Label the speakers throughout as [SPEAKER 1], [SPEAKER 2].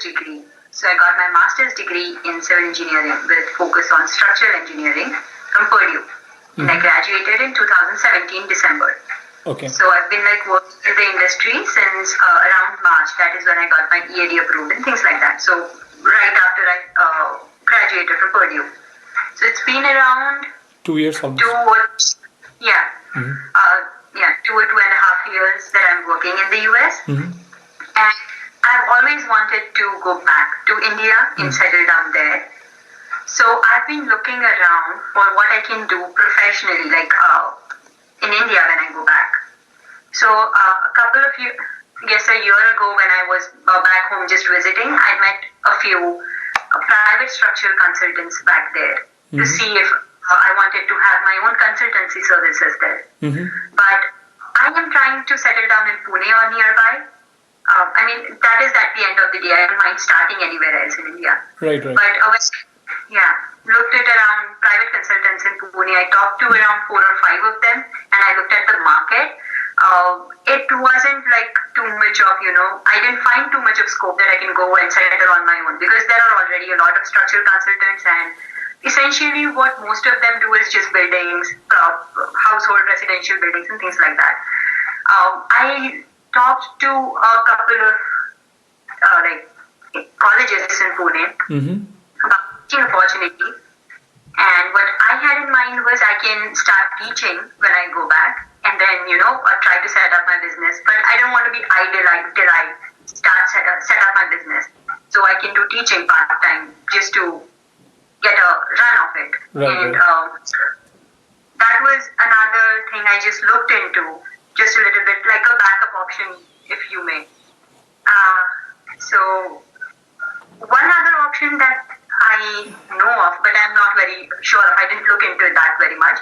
[SPEAKER 1] degree. So I got my master's degree in civil engineering with focus on structural engineering from Purdue. And I graduated in 2017 December.
[SPEAKER 2] Okay.
[SPEAKER 1] So I've been working in the industry since around March. That is when I got my EAD approved and things like that. So right after I graduated from Purdue. So it's been around
[SPEAKER 2] 2 years almost.
[SPEAKER 1] 2 or 2.5 years that I'm working in the US. And I've always wanted to go back to India and settle down there. So I've been looking around for what I can do professionally, in India when I go back. So a year ago when I was back home just visiting, I met a few private structural consultants back there to see if I wanted to have my own consultancy services there. But I am trying to settle down in Pune or nearby. That is at the end of the day. I don't mind starting anywhere else in India.
[SPEAKER 2] Right.
[SPEAKER 1] But looked at around private consultants in Pune. I talked to around 4 or 5 of them, and I looked at the market. It wasn't too much of, I didn't find too much of scope that I can go and settle on my own, because there are already a lot of structural consultants, and essentially what most of them do is just buildings, household residential buildings and things like that. I talked to a couple of colleges in Pune about teaching opportunity, and what I had in mind was I can start teaching when I go back, and then try to set up my business. But I don't want to be idle till I set up my business. So I can do teaching part time just to get a run of it. And that was another thing I just looked into, just a little bit like a backup option, if you may. So one other option that I know of, but I'm not very sure of, I didn't look into that very much.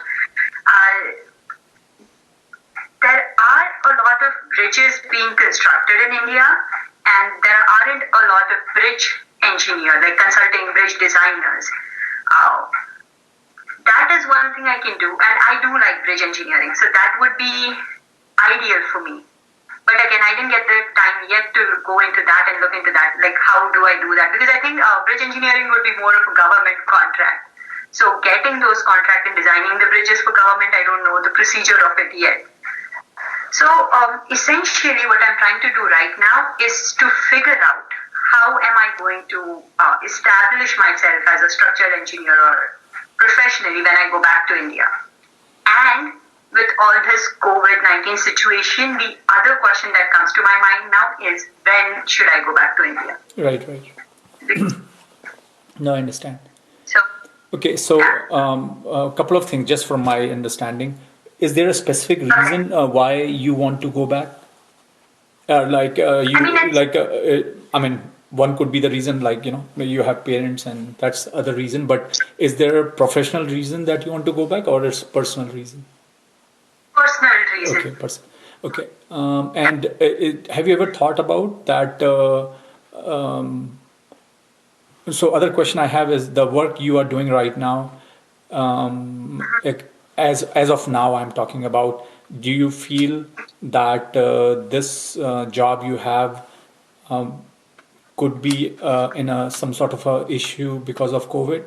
[SPEAKER 1] There are a lot of bridges being constructed in India, and there aren't a lot of bridge engineers, consulting bridge designers. That is one thing I can do, and I do like bridge engineering, so that would be ideal for me. But again, I didn't get the time yet to go into that and look into that, how do I do that? Because I think bridge engineering would be more of a government contract. So getting those contracts and designing the bridges for government, I don't know the procedure of it yet. So essentially what I'm trying to do right now is to figure out how am I going to establish myself as a structural engineer or professionally when I go back to India. And with all this COVID-19 situation, the other question that comes to my mind now is, when should I go back to India?
[SPEAKER 2] Right. No, I understand.
[SPEAKER 1] So,
[SPEAKER 2] okay, so a couple of things just from my understanding. Is there a specific reason why you want to go back? One could be the reason, you have parents and that's the other reason. But is there a professional reason that you want to go back, or it's personal reason?
[SPEAKER 1] Personal reason.
[SPEAKER 2] Okay, personal. Okay. Have you ever thought about that? So other question I have is the work you are doing right now. As of now, I'm talking about. Do you feel that this job you have could be in some sort of a issue because of COVID?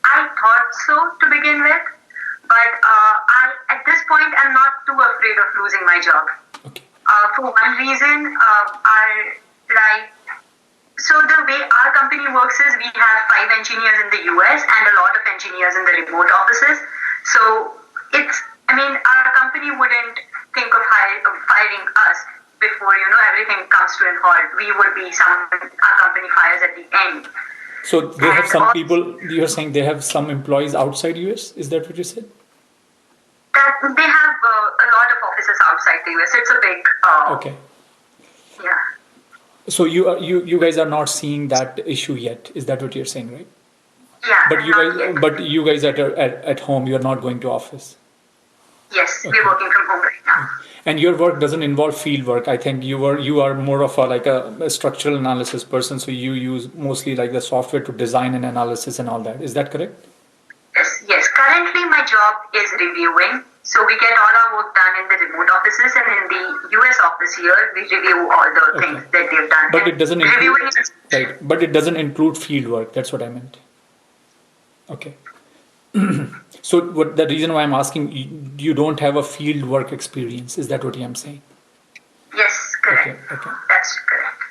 [SPEAKER 1] I thought so to begin with, but at this point I'm not too afraid of losing my job.
[SPEAKER 2] Okay.
[SPEAKER 1] For one reason, so the way our company works is we have 5 engineers in the US and a lot of engineers in the remote offices. So our company wouldn't think of firing us before everything comes to an halt. We would be our company fires at the end.
[SPEAKER 2] So they have some people. You're saying they have some employees outside US. Is that what you said?
[SPEAKER 1] That they have a lot of offices outside the US. It's a big.
[SPEAKER 2] Okay.
[SPEAKER 1] Yeah.
[SPEAKER 2] So you guys are not seeing that issue yet. Is that what you're saying, right?
[SPEAKER 1] Yeah.
[SPEAKER 2] But you guys at home, you're not going to office.
[SPEAKER 1] Yes, we're working from home right now.
[SPEAKER 2] And your work doesn't involve field work. I think you are more of a structural analysis person. So you use mostly the software to design and analysis and all that. Is that correct?
[SPEAKER 1] Yes. Currently, my job is reviewing. So we get all our work done in the remote offices, and in the US office here, we review all the things that they
[SPEAKER 2] But it doesn't include,
[SPEAKER 1] reviewing is
[SPEAKER 2] right, but it doesn't include field work. That's what I meant. Okay. So what the reason why I'm asking, you don't have a field work experience. Is that what I'm saying?
[SPEAKER 1] yes,
[SPEAKER 2] Okay,
[SPEAKER 1] correct.
[SPEAKER 2] okay,
[SPEAKER 1] That's correct.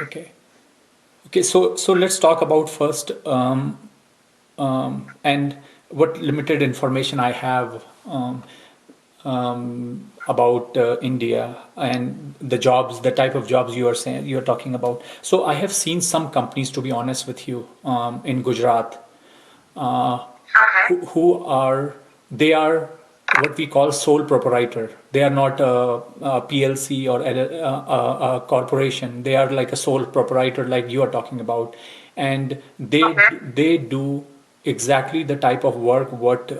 [SPEAKER 2] okay. Okay, so let's talk about first and what limited information I have about India and the jobs, the type of jobs you are saying you are talking about. So I have seen some companies, to be honest with you, in Gujarat, uh,
[SPEAKER 1] Okay.
[SPEAKER 2] who are they are what we call sole proprietor. They are not a PLC or a corporation. They are like a sole proprietor, like you are talking about, and
[SPEAKER 1] Okay.
[SPEAKER 2] they do exactly the type of work what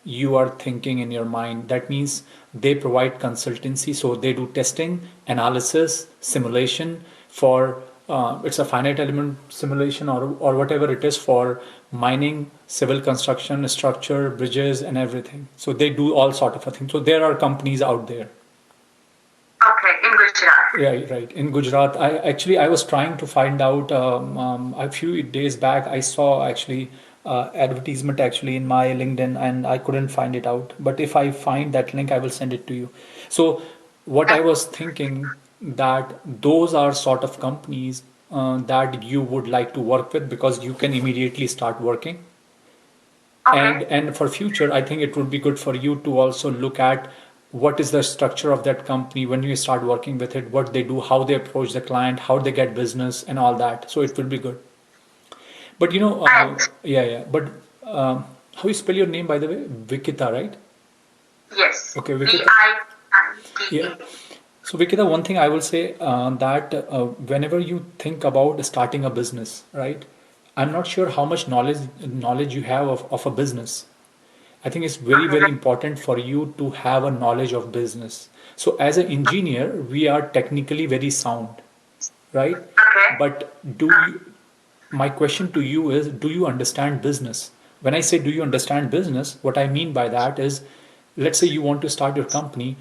[SPEAKER 2] you are thinking in your mind. That means they provide consultancy, so they do testing, analysis, simulation for it's a finite element simulation or whatever it is for mining, civil construction, structure, bridges, and everything. So they do all sort of a thing. So there are companies out there.
[SPEAKER 1] Okay. In Gujarat.
[SPEAKER 2] Right, right. In Gujarat, I was trying to find out a few days back. I saw actually advertisement actually in my LinkedIn, and I couldn't find it out. But if I find that link, I will send it to you. So what I was thinking that those are sort of companies that you would like to work with because you can immediately start working.
[SPEAKER 1] Okay.
[SPEAKER 2] And for future, I think it would be good for you to also look at what is the structure of that company when you start working with it, what they do, how they approach the client, how they get business, and all that. So it will be good. But
[SPEAKER 1] And
[SPEAKER 2] yeah, yeah. But how you spell your name, by the way? Vikita, right?
[SPEAKER 1] yes,
[SPEAKER 2] Okay, Vikita. Yeah.
[SPEAKER 1] VINTE.
[SPEAKER 2] So Vikita, one thing I will say that whenever you think about starting a business, right? I'm not sure how much knowledge you have of a business. I think it's very,
[SPEAKER 1] Okay.
[SPEAKER 2] very important for you to have a knowledge of business. So as an engineer, we are technically very sound, right?
[SPEAKER 1] Okay.
[SPEAKER 2] But my question to you is, do you understand business? When I say, do you understand business, what I mean by that is, let's say you want to start your company.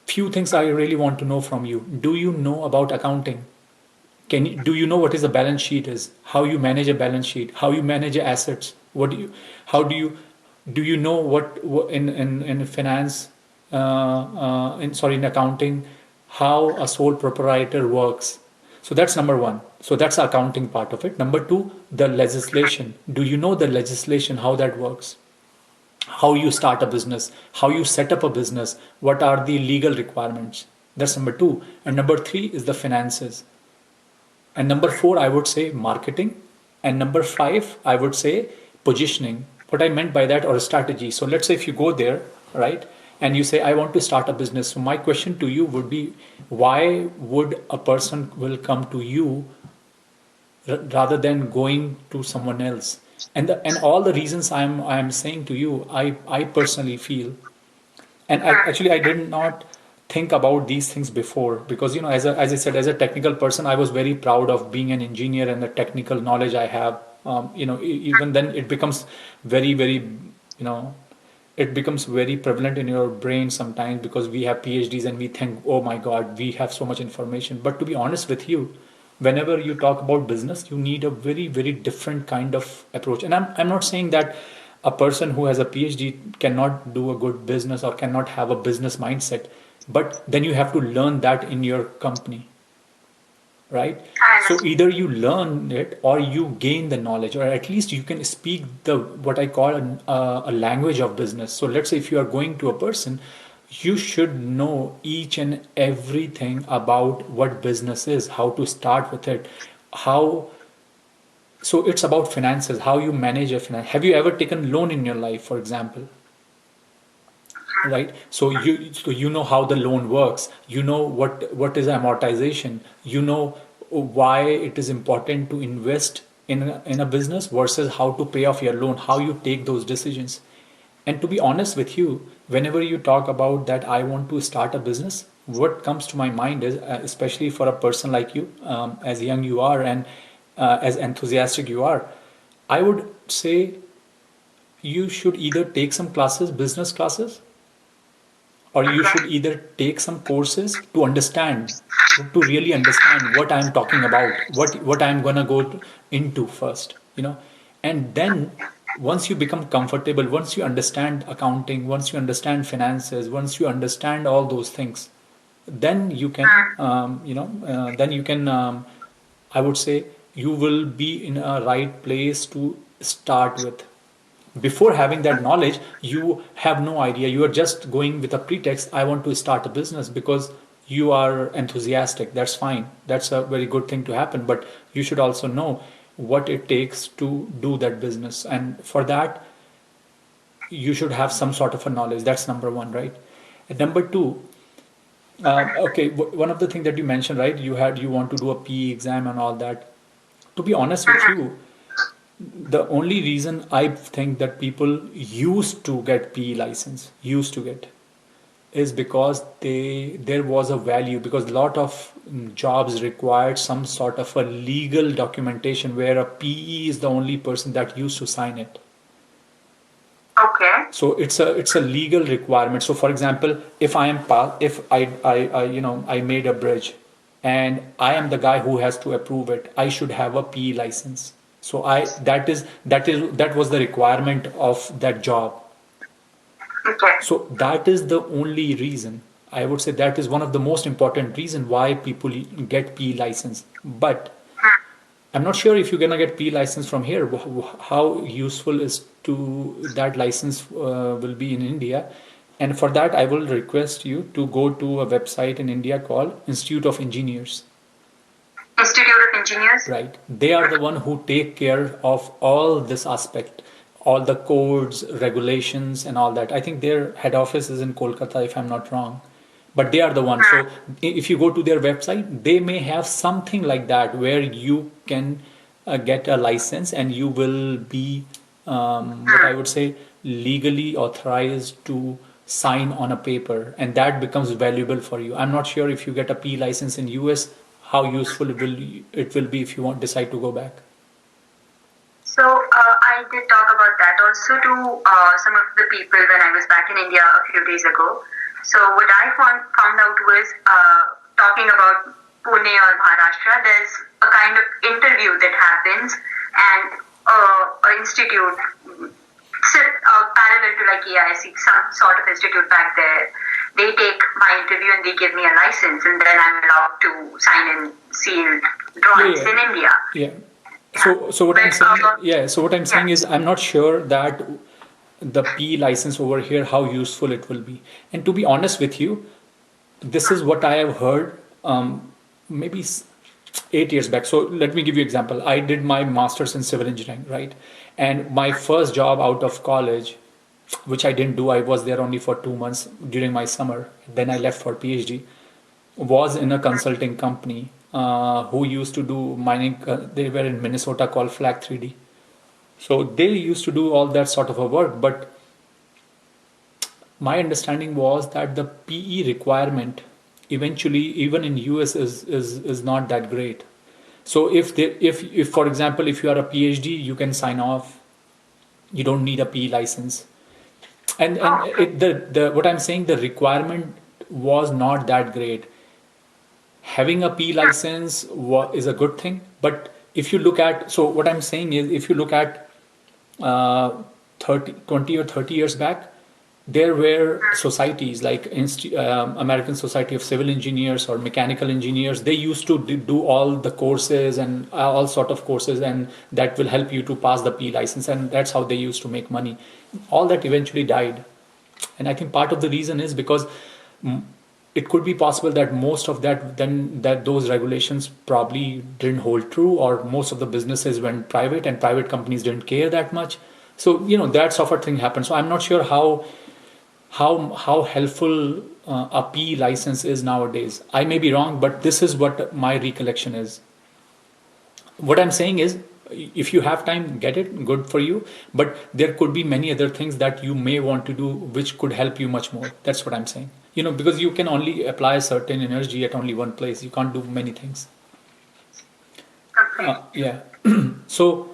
[SPEAKER 2] Few things I really want to know from you. Do you know about accounting? Do you know what is a balance sheet is? How you manage a balance sheet? How you manage your assets? How do you know what in finance, in accounting, how a sole proprietor works? So that's number one. So that's the accounting part of it. Number two, the legislation. Do you know the legislation, how that works? How you start a business, how you set up a business, what are the legal requirements? That's number two. And number three is the finances. And number four, I would say marketing. And number five, I would say positioning. What I meant by that, or a strategy. So let's say if you go there, right, and you say, I want to start a business. So my question to you would be, why would a person will come to you rather than going to someone else? And all the reasons I'm saying to you, I personally feel, and actually I did not think about these things before because as I said, as a technical person, I was very proud of being an engineer and the technical knowledge I have. Even then it becomes very, very, it becomes very prevalent in your brain sometimes because we have PhDs and we think, oh my God, we have so much information. But to be honest with you, whenever you talk about business, you need a very, very different kind of approach. And I'm not saying that a person who has a PhD cannot do a good business or cannot have a business mindset, but then you have to learn that in your company, right?
[SPEAKER 1] I
[SPEAKER 2] So
[SPEAKER 1] understand.
[SPEAKER 2] either you learn it or you gain the knowledge, or at least you can speak the what I call a language of business. So let's say if you are going to a person, you should know each and everything about what business is, how to start with it, how. So it's about finances, how you manage your finance. Have you ever taken loan in your life, for example? Right, so you know how the loan works, you know what is amortization, you know why it is important to invest in a business versus how to pay off your loan, how you take those decisions. And to be honest with you, whenever you talk about that I want to start a business, what comes to my mind is, especially for a person like you, as young you are and as enthusiastic you are, I would say you should either take some classes, business classes, or you
[SPEAKER 1] Okay.
[SPEAKER 2] should either take some courses to understand, to really understand what I'm talking about, what I'm gonna go into first, and then once you become comfortable, once you understand accounting, once you understand finances, once you understand all those things, then you can, then you can, I would say, you will be in a right place to start with. Before having that knowledge, you have no idea. You are just going with a pretext, I want to start a business, because you are enthusiastic. That's fine. That's a very good thing to happen. But you should also know what it takes to do that business. And for that, you should have some sort of a knowledge. That's number one, right? And number two, okay, one of the things that you mentioned, right? You want to do a PE exam and all that. To be honest with you, the only reason I think that people used to get PE license, used to get, is because there was a value, because a lot of jobs required some sort of a legal documentation where a PE is the only person that used to sign it.
[SPEAKER 1] Okay.
[SPEAKER 2] So it's a legal requirement. So for example, if I am if I I made a bridge, and I am the guy who has to approve it, I should have a PE license. So I that was the requirement of that job.
[SPEAKER 1] Okay.
[SPEAKER 2] So that is the only reason. I would say that is one of the most important reason why people get PE license. But I'm not sure if you're gonna get P license from here. How useful is to that license will be in India, and for that I will request you to go to a website in India called Institute of Engineers.
[SPEAKER 1] Institute of Engineers.
[SPEAKER 2] Right? They are the one who take care of all this aspect, all the codes, regulations, and all that. I think their head office is in Kolkata, if I'm not wrong. But they are the one. So if you go to their website, they may have something like that where you can get a license, and you will be, what I would say, legally authorized to sign on a paper, and that becomes valuable for you. I'm not sure if you get a P license in US, how useful it will be if you want decide to go back.
[SPEAKER 1] So I did talk about that also to some of the people when I was back in India a few days ago. So what I found out was talking about Pune or Maharashtra, there's a kind of interview that happens, and an institute, parallel to like EIC, some sort of institute back there. They take my interview and they give me a license, and then I'm allowed to sign and seal drawings in India.
[SPEAKER 2] Yeah. So what I'm saying, So what I'm saying is, I'm not sure that the P license over here, how useful it will be. And to be honest with you, this is what I have heard, maybe 8 years back. So let me give you an example. I did my master's in civil engineering, right? And my first job out of college, which I didn't do, I was there only for 2 months during my summer. Then I left for PhD, was in a consulting company who used to do mining. They were in Minnesota, called Flag 3D. So they used to do all that sort of a work. But my understanding was that the PE requirement eventually, even in US, is not that great. So if for example, if you are a PhD, you can sign off. You don't need a PE license. And the what I'm saying, the requirement was not that great. Having a P license is a good thing, but if you look at, so what I'm saying is, if you look at 20 or 30 years back, there were societies like American Society of Civil Engineers or Mechanical Engineers. They used to do all the courses and all sort of courses, and that will help you to pass the P license, and that's how they used to make money. All that eventually died, and I think part of the reason is because it could be possible that most of that those regulations probably didn't hold true, or most of the businesses went private, and private companies didn't care that much. So that sort of thing happened. So I'm not sure how helpful a P license is nowadays. I may be wrong, but this is what my recollection is. What I'm saying is, if you have time, get it, good for you. But there could be many other things that you may want to do which could help you much more. That's what I'm saying. Because you can only apply a certain energy at only one place. You can't do many things. Yeah. So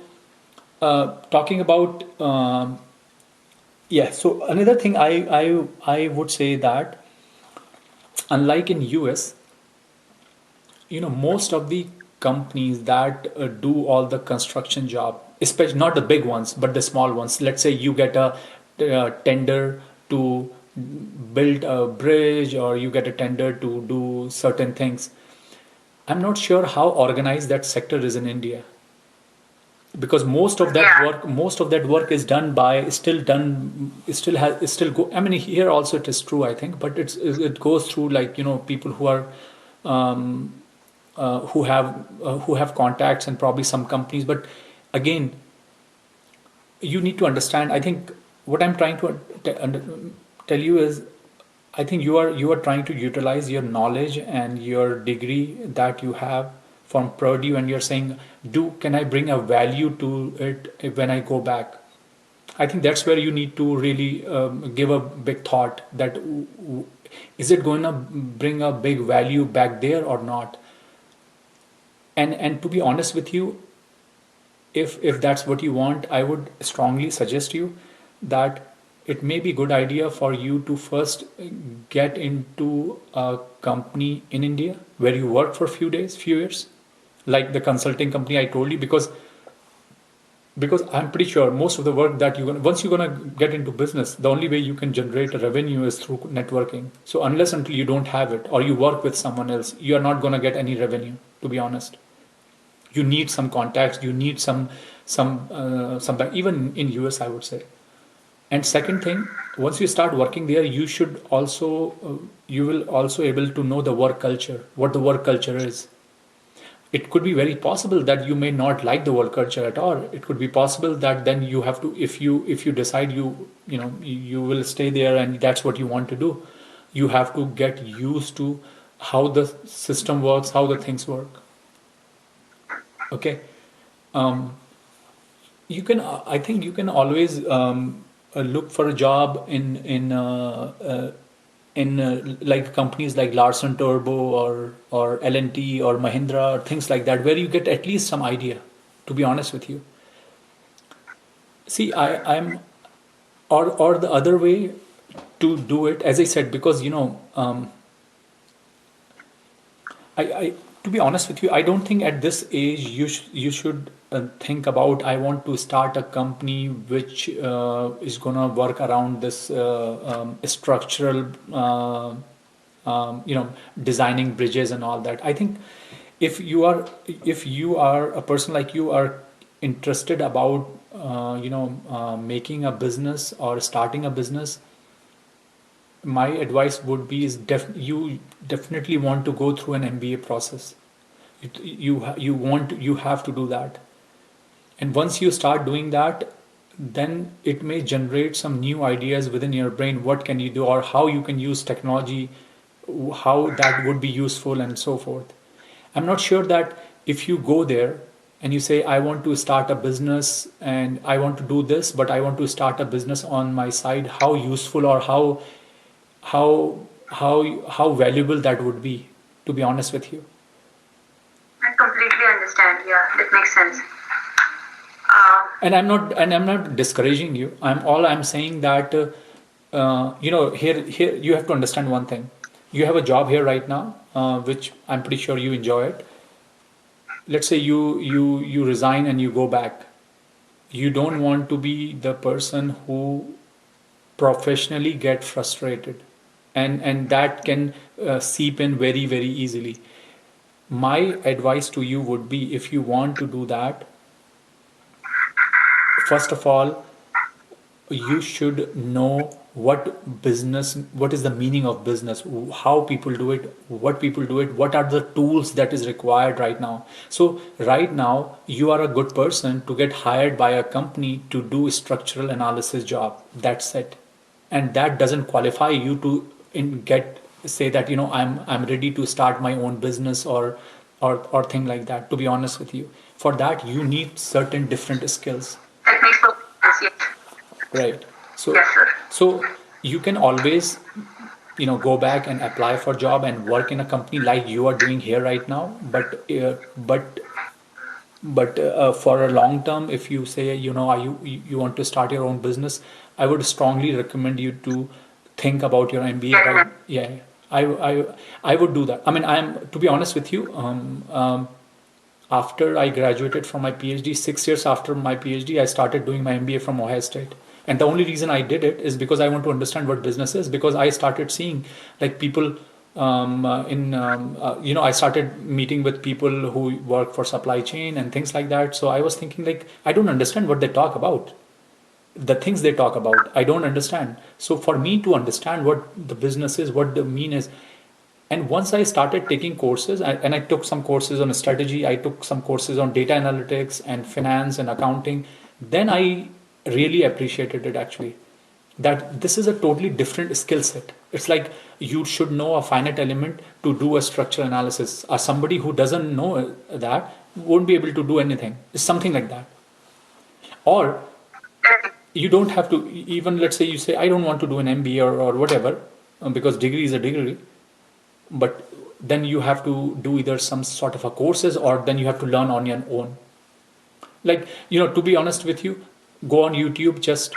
[SPEAKER 2] talking about so another thing I would say that unlike in US, most of the companies that do all the construction job, especially not the big ones but the small ones. Let's say you get a tender to build a bridge, or you get a tender to do certain things. I'm not sure how organized that sector is in India, because most of that work is done by still done still has still go. I mean, here also it is true, I think, but it goes through, like, people who are um, who have contacts and probably some companies. But again, you need to understand. I think what I'm trying to tell you is, I think you are trying to utilize your knowledge and your degree that you have from Purdue, and you're saying, can I bring a value to it when I go back? I think that's where you need to really give a big thought that is it going to bring a big value back there or not? And to be honest with you, if that's what you want, I would strongly suggest you that it may be a good idea for you to first get into a company in India where you work for a few years, like the consulting company I told you, because I'm pretty sure most of the work that once you're gonna get into business, the only way you can generate a revenue is through networking. So unless until you don't have it or you work with someone else, you are not gonna get any revenue. To be honest, you need some contacts, you need some even in US, I would say. And second thing, once you start working there, you will also able to know the work culture, what the work culture is. It could be very possible that you may not like the work culture at all. It could be possible that then you have to, if you decide you will stay there and that's what you want to do, you have to get used to how the system works, how the things work. Okay. Um, you can, I think you can always look for a job in like companies like Larsen Turbo or L&T or Mahindra or things like that, where you get at least some idea. To be honest with you, see, I'm or the other way to do it, as I said, because I to be honest with you, I don't think at this age you should think about, I want to start a company which is gonna work around this structural, designing bridges and all that. I think if you are a person like you are interested about making a business or starting a business, my advice would be is you definitely want to go through an MBA process. You have to do that, and once you start doing that, then it may generate some new ideas within your brain. What can you do, or how you can use technology, how that would be useful, and so forth. I'm not sure that if you go there and you say, I want to start a business and I want to do this, but I want to start a business on my side, how useful or how how valuable that would be, to be honest with you.
[SPEAKER 1] I completely understand. Yeah, that makes sense.
[SPEAKER 2] And I'm not discouraging you. I'm saying that here you have to understand one thing. You have a job here right now, which I'm pretty sure you enjoy it. Let's say you resign and you go back. You don't want to be the person who professionally get frustrated, and that can seep in very very easily. My advice to you would be, if you want to do that, first of all, you should know what is the meaning of business, how people do it, what people do it, what are the tools that is required right now. So right now you are a good person to get hired by a company to do structural analysis job. That's it. And that doesn't qualify you to get say that I'm ready to start my own business or thing like that. To be honest with you, for that you need certain different skills.
[SPEAKER 1] That makes perfect sense. Yes.
[SPEAKER 2] Right. So,
[SPEAKER 1] Yes, sir.
[SPEAKER 2] so you can always, go back and apply for job and work in a company like you are doing here right now. But for a long term, if you say, you want to start your own business, I would strongly recommend you to think about your MBA. Right? Yeah. I would do that. I mean, to be honest with you, after I graduated from my PhD, 6 years after my PhD, I started doing my MBA from Ohio State. And the only reason I did it is because I want to understand what business is. Because I started seeing like people I started meeting with people who work for supply chain and things like that. So I was thinking like I don't understand what they talk about. The things they talk about, I don't understand. So for me to understand what the business is, what the mean is, and once I started taking courses, and I took some courses on strategy, I took some courses on data analytics and finance and accounting, then I really appreciated it actually. That this is a totally different skill set. It's like you should know a finite element to do a structural analysis. Or somebody who doesn't know that won't be able to do anything. It's something like that. Or you don't have to, even let's say you say, I don't want to do an MBA or whatever, because degree is a degree, but then you have to do either some sort of a courses or then you have to learn on your own. Like, to be honest with you, go on YouTube, just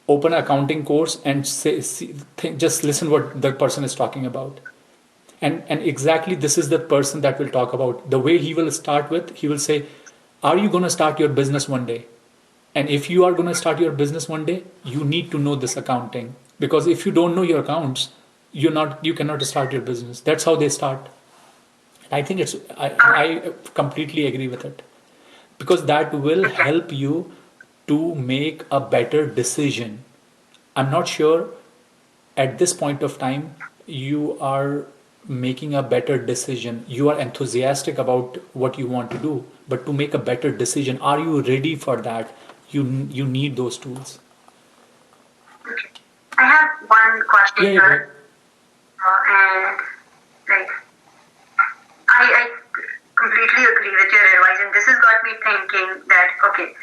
[SPEAKER 2] open an accounting course and just listen what the person is talking about. And exactly this is the person that will talk about. The way he will start with, he will say, are you going to start your business one day? And if you are going to start your business one day, you need to know this accounting. Because if you don't know your accounts, you cannot start your business. That's how they start. I think I completely agree with it. Because that will help you to make a better decision. I'm not sure at this point of time you are making a better decision. You are enthusiastic about what you want to do, but to make a better decision, are you ready for that? You need those tools.
[SPEAKER 1] Okay. I have one question
[SPEAKER 2] Yeah,
[SPEAKER 1] here, and like I completely agree with your advice, and this has got me thinking that okay.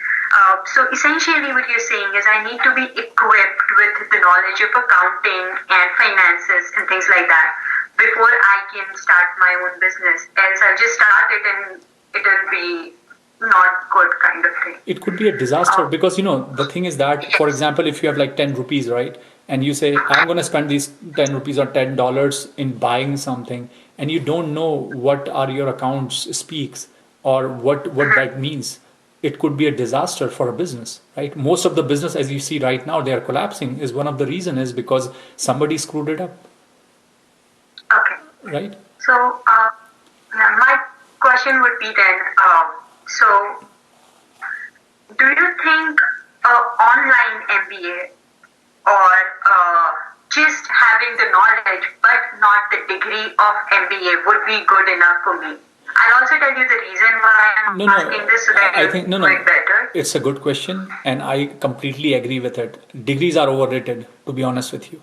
[SPEAKER 1] So essentially, what you're saying is I need to be equipped with the knowledge of accounting and finances and things like that before I can start my own business. Else, I'll just start it and it'll be not good kind of thing.
[SPEAKER 2] It could be a disaster because the thing is that, for example, if you have like 10 rupees, right, and you say I'm going to spend these 10 rupees or $10 in buying something, and you don't know what are your accounts speaks or what that means, it could be a disaster for a business, right? Most of the business, as you see right now, they are collapsing. Is one of the reason is because somebody screwed it up.
[SPEAKER 1] Okay.
[SPEAKER 2] Right.
[SPEAKER 1] So my question would be then. So, do you think online MBA or just having the knowledge but not the degree of MBA would be good enough for me? I'll also tell you the reason why I'm asking this so that
[SPEAKER 2] I think no.
[SPEAKER 1] better.
[SPEAKER 2] It's a good question, and I completely agree with it. Degrees are overrated, to be honest with you.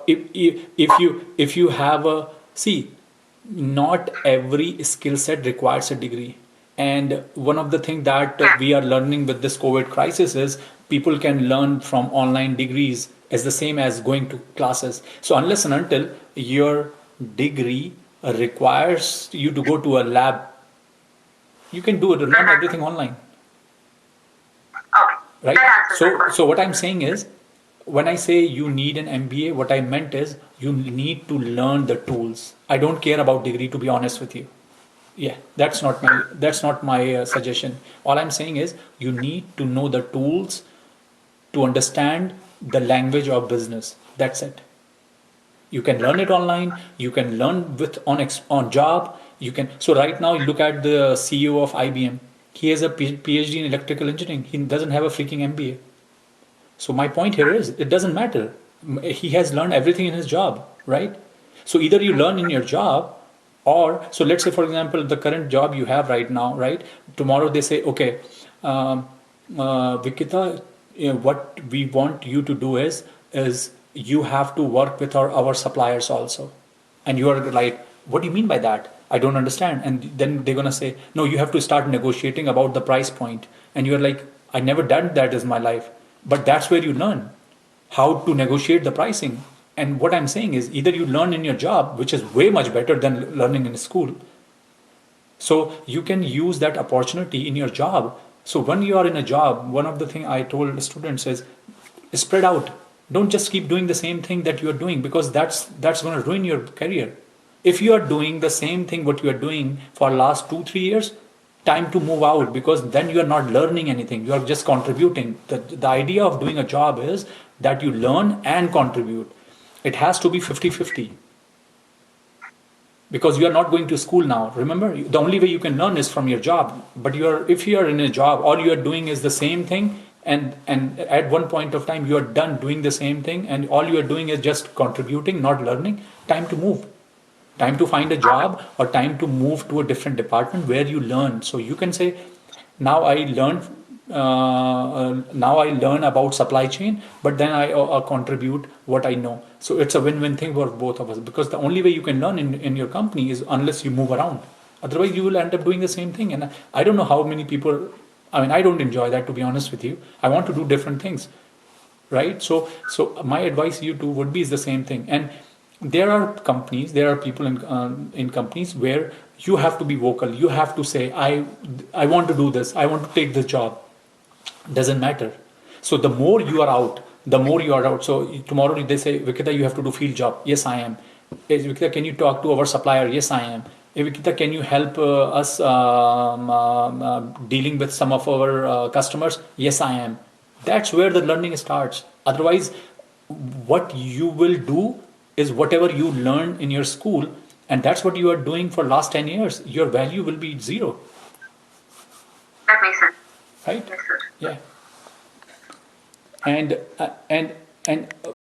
[SPEAKER 2] If you have a see, not every skill set requires a degree. And one of the things that we are learning with this COVID crisis is people can learn from online degrees as the same as going to classes. So unless and until your degree requires you to go to a lab, you can do it, learn everything online.
[SPEAKER 1] Okay.
[SPEAKER 2] Right? So what I'm saying is, when I say you need an MBA, what I meant is you need to learn the tools. I don't care about degree, to be honest with you. Yeah, that's not my suggestion. All I'm saying is you need to know the tools to understand the language of business. That's it. You can learn it online. You can learn on job. You can. So right now, you look at the CEO of IBM. He has a PhD in electrical engineering. He doesn't have a freaking MBA. So my point here is it doesn't matter. He has learned everything in his job, right? So either you learn in your job, or so let's say, for example, the current job you have right now, right? Tomorrow they say, okay, Vikita, what we want you to do is you have to work with our suppliers also. And you are like, what do you mean by that? I don't understand. And then they're gonna say, no, you have to start negotiating about the price point. And you're like, I never done that in my life. But that's where you learn how to negotiate the pricing. And what I'm saying is either you learn in your job, which is way much better than learning in school. So you can use that opportunity in your job. So when you are in a job, one of the things I told students is spread out, Don't just keep doing the same thing that you're doing, because that's going to ruin your career. If you are doing the same thing what you are doing for last 2 3 years, time to move out, because then you are not learning anything. You are just contributing. The idea of doing a job is that you learn and contribute. It has to be 50-50, because you are not going to school now. Remember, the only way you can learn is from your job. But if you are in a job, all you are doing is the same thing, and at one point of time you are done doing the same thing, and all you are doing is just contributing, not learning. Time to move. Time to find a job, or time to move to a different department where you learn. So you can say, now I learn. Now I learn about supply chain, but then I contribute what I know. So it's a win-win thing for both of us, because the only way you can learn in your company is unless you move around. Otherwise, you will end up doing the same thing. And I don't know how many people. I mean, I don't enjoy that, to be honest with you. I want to do different things, right? So my advice to you too would be is the same thing. And there are people in companies where you have to be vocal. You have to say, I want to do this. I want to take this job. Doesn't matter. So the more you are out, the more you are out. So tomorrow they say, Vikita, you have to do field job. Yes, I am. Hey, Vikita, can you talk to our supplier? Yes, I am. Hey, Vikita, can you help us dealing with some of our customers? Yes, I am. That's where the learning starts. Otherwise, what you will do is whatever you learn in your school, and that's what you are doing for last 10 years. Your value will be zero.
[SPEAKER 1] That makes sense.
[SPEAKER 2] Right?
[SPEAKER 1] Yes, sir.
[SPEAKER 2] Yeah. And